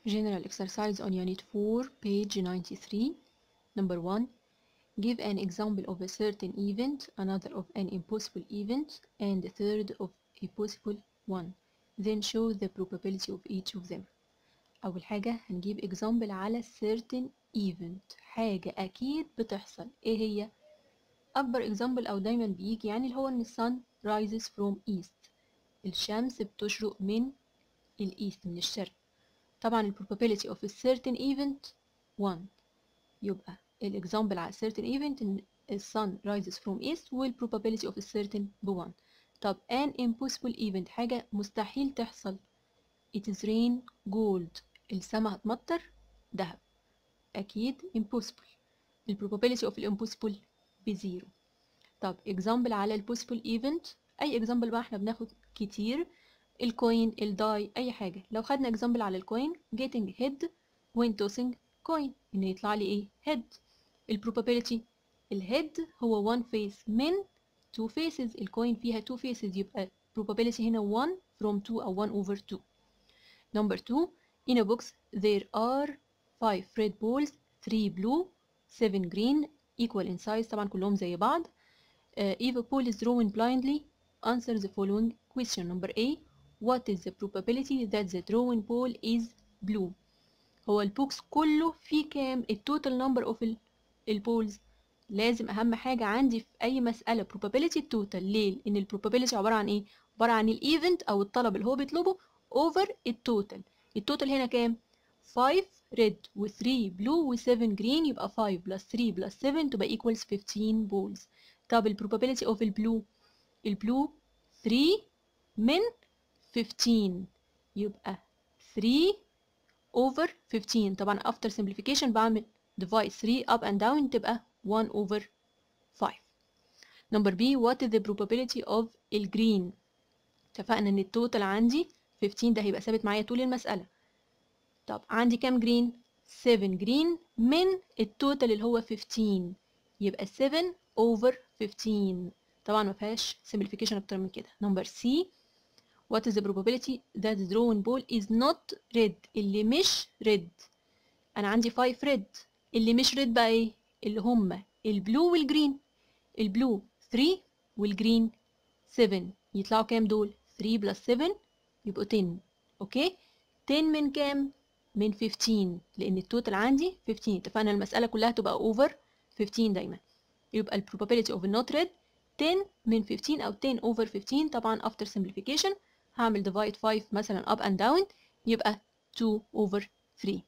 General exercise on Unit 4, page 93. Number 1. Give an example of a certain event, another of an impossible event, and a third of a possible one. Then show the probability of each of them. أول حاجة هنجيب example على certain event، حاجة أكيد بتحصل. إيه هي؟ أكبر example أو دايما بيجي يعني اللي هو إن sun rises from east. الشمس بتشرق من الإيست، من الشرق. طبعا ال probability of a certain event 1. يبقى ال example على certain event إن the sun rises from east وال probability of a certain ب1. طب an impossible event حاجة مستحيل تحصل. It is rain gold. السما هتمطر ذهب. أكيد impossible. ال probability of ال impossible ب0. طب example على ال possible event، أي example بقى احنا بناخد كتير. الكوين، الداي، أي حاجة. لو خدنا example على الكوين getting head when tossing coin، إن يطلع لي إيه؟ head. ال probability الhead هو one face من two faces. الكوين فيها two faces يبقى probability هنا 1 from 2 أو 1 over 2. Number 2. In a box there are 5 red balls, 3 blue, 7 green, equal in size. طبعا كلهم زي بعض. If a ball is drawn blindly, answer the following question. Number A. What is the probability that the drawn ball is blue? هو البوكس كله فيه كام؟ التوتال نمبر اوف البولز. لازم اهم حاجة عندي في اي مسألة probability التوتال. ليه؟ لان البروبابيلتي عبارة عن ايه؟ عبارة عن الايفنت او الطلب اللي هو بيطلبه over التوتال. التوتال هنا كام؟ 5 red و 3 blue و 7 green، يبقى 5 plus 3 plus 7 تبقى equals 15 balls. طب ال probability of البلو 3 من 15 يبقى 3 over 15. طبعا after simplification بعمل divide 3 up and down تبقى 1 over 5. Number B. What is the probability of الجرين؟ اتفقنا ان التوتال عندي 15، ده هيبقى ثابت معايا طول المسألة. طب عندي كام جرين؟ 7 جرين من التوتال اللي هو 15 يبقى 7 over 15. طبعا ما فيهاش simplification اكتر من كده. Number C. What is the probability that the drawn ball is not red؟ اللي مش red. انا عندي 5 red، اللي مش red بقى ايه؟ اللي هما البلو والجرين. البلو 3 والجرين 7، يطلعوا كام دول؟ 3 plus 7 يبقوا 10. اوكي، 10 من كام؟ من 15، لان التوتال عندي 15. اتفقنا المسألة كلها تبقى over 15 دايما. يبقى ال probability of not red 10 من 15 او 10 over 15. طبعا after simplification هعمل divide 5 مثلا up and down يبقى 2 over 3.